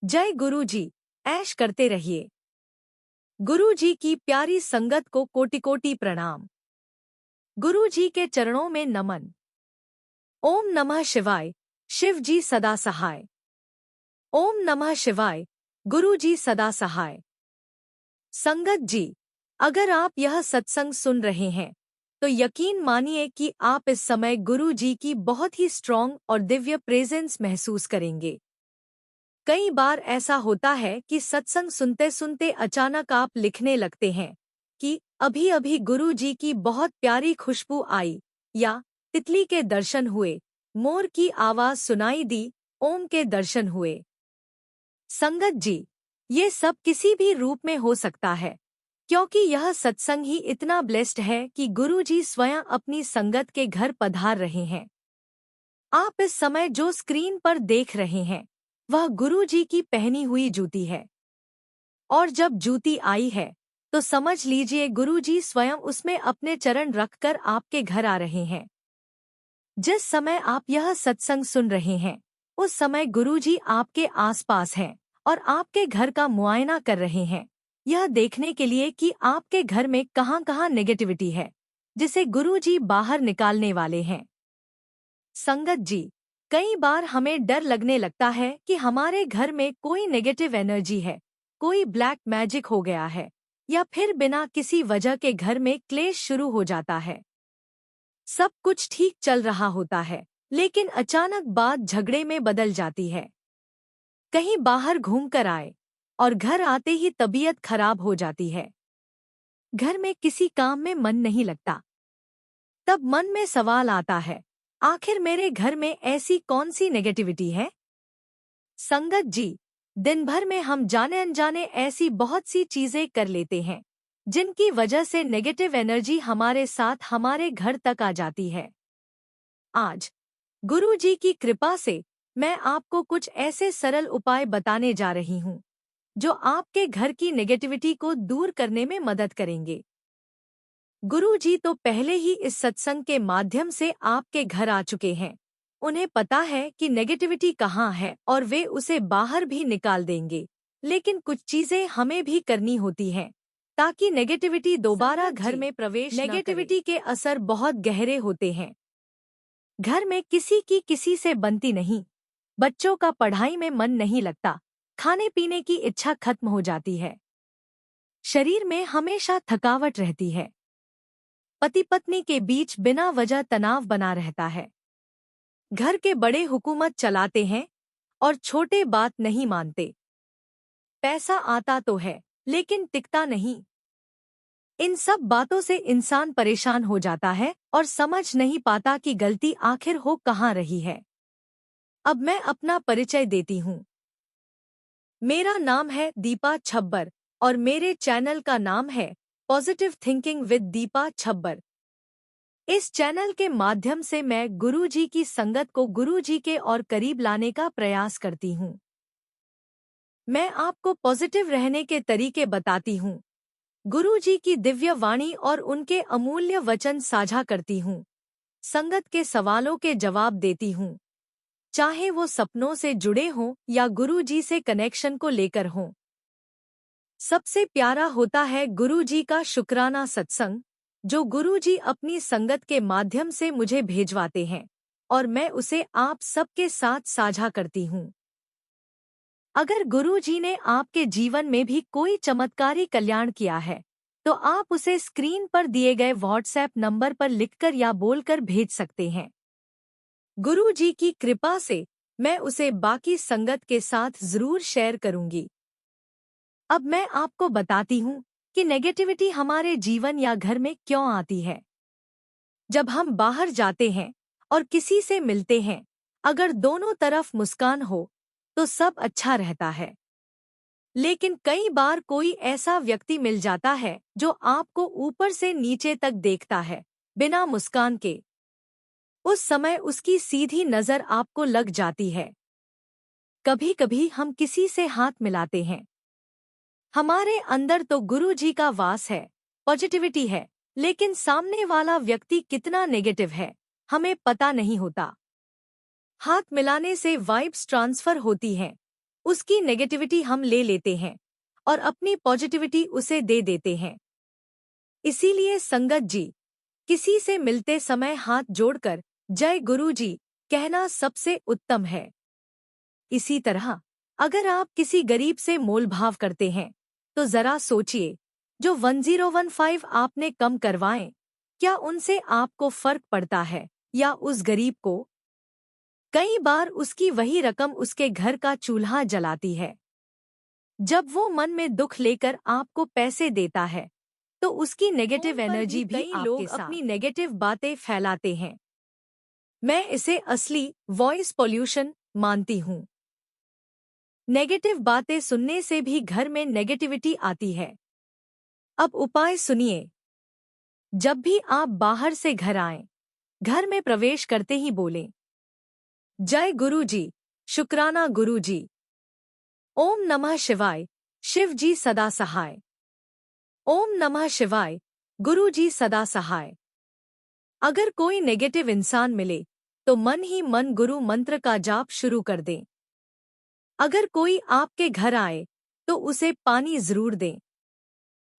जय गुरु जी। ऐश करते रहिए। गुरु जी की प्यारी संगत को कोटि कोटि प्रणाम। गुरु जी के चरणों में नमन। ओम नमः शिवाय। शिव जी सदा सहाय। ओम नमः शिवाय। गुरु जी सदा सहाय। संगत जी, अगर आप यह सत्संग सुन रहे हैं तो यकीन मानिए कि आप इस समय गुरु जी की बहुत ही स्ट्रॉन्ग और दिव्य प्रेजेंस महसूस करेंगे। कई बार ऐसा होता है कि सत्संग सुनते सुनते अचानक आप लिखने लगते हैं कि अभी अभी गुरु जी की बहुत प्यारी खुशबू आई, या तितली के दर्शन हुए, मोर की आवाज सुनाई दी, ओम के दर्शन हुए। संगत जी, ये सब किसी भी रूप में हो सकता है, क्योंकि यह सत्संग ही इतना ब्लेस्ड है कि गुरु जी स्वयं अपनी संगत के घर पधार रहे हैं। आप इस समय जो स्क्रीन पर देख रहे हैं वह गुरु जी की पहनी हुई जूती है, और जब जूती आई है तो समझ लीजिए गुरु जी स्वयं उसमें अपने चरण रखकर आपके घर आ रहे हैं। जिस समय आप यह सत्संग सुन रहे हैं उस समय गुरु जी आपके आसपास हैं और आपके घर का मुआयना कर रहे हैं, यह देखने के लिए कि आपके घर में कहाँ-कहाँ नेगेटिविटी है जिसे गुरु जी बाहर निकालने वाले हैं। संगत जी, कई बार हमें डर लगने लगता है कि हमारे घर में कोई नेगेटिव एनर्जी है, कोई ब्लैक मैजिक हो गया है, या फिर बिना किसी वजह के घर में क्लेश शुरू हो जाता है। सब कुछ ठीक चल रहा होता है, लेकिन अचानक बात झगड़े में बदल जाती है। कहीं बाहर घूम कर आए और घर आते ही तबीयत खराब हो जाती है। घर में किसी काम में मन नहीं लगता। तब मन में सवाल आता है, आखिर मेरे घर में ऐसी कौन सी नेगेटिविटी है? संगत जी, दिन भर में हम जाने अनजाने ऐसी बहुत सी चीजें कर लेते हैं जिनकी वजह से नेगेटिव एनर्जी हमारे साथ हमारे घर तक आ जाती है। आज गुरु जी की कृपा से मैं आपको कुछ ऐसे सरल उपाय बताने जा रही हूँ जो आपके घर की नेगेटिविटी को दूर करने में मदद करेंगे। गुरु जी तो पहले ही इस सत्संग के माध्यम से आपके घर आ चुके हैं। उन्हें पता है कि नेगेटिविटी कहाँ है और वे उसे बाहर भी निकाल देंगे। लेकिन कुछ चीजें हमें भी करनी होती हैं ताकि नेगेटिविटी दोबारा घर में प्रवेश न करे। नेगेटिविटी के असर बहुत गहरे होते हैं। घर में किसी से बनती नहीं, बच्चों का पढ़ाई में मन नहीं लगता, खाने पीने की इच्छा खत्म हो जाती है, शरीर में हमेशा थकावट रहती है, पति पत्नी के बीच बिना वजह तनाव बना रहता है, घर के बड़े हुकूमत चलाते हैं और छोटे बात नहीं मानते, पैसा आता तो है लेकिन टिकता नहीं। इन सब बातों से इंसान परेशान हो जाता है और समझ नहीं पाता कि गलती आखिर हो कहाँ रही है। अब मैं अपना परिचय देती हूँ। मेरा नाम है दीपा छब्बर और मेरे चैनल का नाम है पॉजिटिव थिंकिंग विद दीपा छब्बर। इस चैनल के माध्यम से मैं गुरु जी की संगत को गुरु जी के और करीब लाने का प्रयास करती हूँ। मैं आपको पॉजिटिव रहने के तरीके बताती हूँ, गुरु जी की दिव्य वाणी और उनके अमूल्य वचन साझा करती हूँ, संगत के सवालों के जवाब देती हूँ, चाहे वो सपनों से जुड़े हों या गुरु जी से कनेक्शन को लेकर हों। सबसे प्यारा होता है गुरु जी का शुक्राना सत्संग, जो गुरु जी अपनी संगत के माध्यम से मुझे भेजवाते हैं और मैं उसे आप सबके साथ साझा करती हूँ। अगर गुरु जी ने आपके जीवन में भी कोई चमत्कारी कल्याण किया है तो आप उसे स्क्रीन पर दिए गए व्हाट्सएप नंबर पर लिखकर या बोलकर भेज सकते हैं। गुरु जी की कृपा से मैं उसे बाकी संगत के साथ जरूर शेयर करूंगी। अब मैं आपको बताती हूँ कि नेगेटिविटी हमारे जीवन या घर में क्यों आती है। जब हम बाहर जाते हैं और किसी से मिलते हैं, अगर दोनों तरफ मुस्कान हो तो सब अच्छा रहता है। लेकिन कई बार कोई ऐसा व्यक्ति मिल जाता है जो आपको ऊपर से नीचे तक देखता है बिना मुस्कान के। उस समय उसकी सीधी नजर आपको लग जाती है। कभी कभी हम किसी से हाथ मिलाते हैं, हमारे अंदर तो गुरु जी का वास है, पॉजिटिविटी है, लेकिन सामने वाला व्यक्ति कितना नेगेटिव है हमें पता नहीं होता। हाथ मिलाने से वाइब्स ट्रांसफर होती हैं, उसकी नेगेटिविटी हम ले लेते हैं और अपनी पॉजिटिविटी उसे दे देते हैं। इसीलिए संगत जी, किसी से मिलते समय हाथ जोड़कर जय गुरु जी कहना सबसे उत्तम है। इसी तरह अगर आप किसी गरीब से मोलभाव करते हैं तो जरा सोचिए, जो 1015 आपने कम करवाएं, क्या उनसे आपको फर्क पड़ता है या उस गरीब को? कई बार उसकी वही रकम उसके घर का चूल्हा जलाती है। जब वो मन में दुख लेकर आपको पैसे देता है तो उसकी नेगेटिव एनर्जी भी कई लोग अपनी नेगेटिव बातें फैलाते हैं। मैं इसे असली वॉइस पॉल्यूशन मानती हूँ। नेगेटिव बातें सुनने से भी घर में नेगेटिविटी आती है। अब उपाय सुनिए। जब भी आप बाहर से घर आएं, घर में प्रवेश करते ही बोलें, जय गुरु जी, शुक्राना गुरु जी, ओम नमः शिवाय, शिव जी सदा सहाय, ओम नमः शिवाय, गुरु जी सदा सहाय। अगर कोई नेगेटिव इंसान मिले तो मन ही मन गुरु मंत्र का जाप शुरू कर दें। अगर कोई आपके घर आए तो उसे पानी जरूर दें।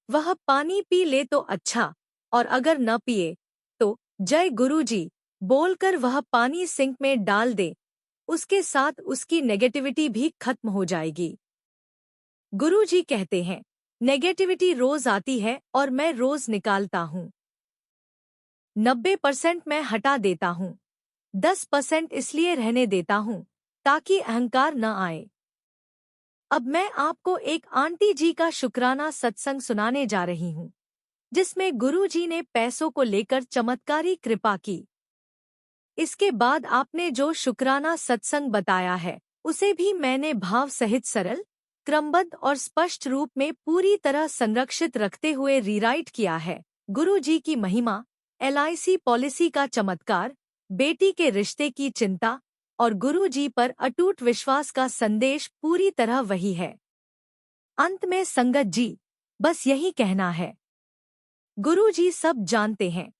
वह पानी पी ले तो अच्छा, और अगर न पिए तो जय गुरु जी बोलकर वह पानी सिंक में डाल दे। उसके साथ उसकी नेगेटिविटी भी खत्म हो जाएगी। गुरु जी कहते हैं, नेगेटिविटी रोज आती है और मैं रोज निकालता हूँ। 90% मैं हटा देता हूँ, 10% इसलिए रहने देता हूँ ताकि अहंकार न आए। अब मैं आपको एक आंटी जी का शुक्राना सत्संग सुनाने जा रही हूँ, जिसमें गुरु जी ने पैसों को लेकर चमत्कारी कृपा की। इसके बाद आपने जो शुक्राना सत्संग बताया है उसे भी मैंने भाव सहित सरल, क्रमबद्ध और स्पष्ट रूप में पूरी तरह संरक्षित रखते हुए रीराइट किया है। गुरु जी की महिमा, LIC पॉलिसी का चमत्कार, बेटी के रिश्ते की चिंता और गुरु जी पर अटूट विश्वास का संदेश पूरी तरह वही है। अंत में संगत जी, बस यही कहना है, गुरु जी सब जानते हैं।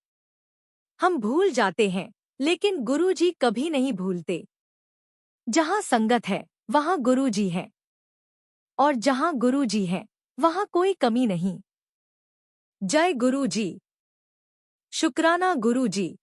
हम भूल जाते हैं, लेकिन गुरु जी कभी नहीं भूलते। जहाँ संगत है वहाँ गुरु जी है, और जहाँ गुरु जी है वहाँ कोई कमी नहीं। जय गुरु जी, शुक्राना गुरु जी।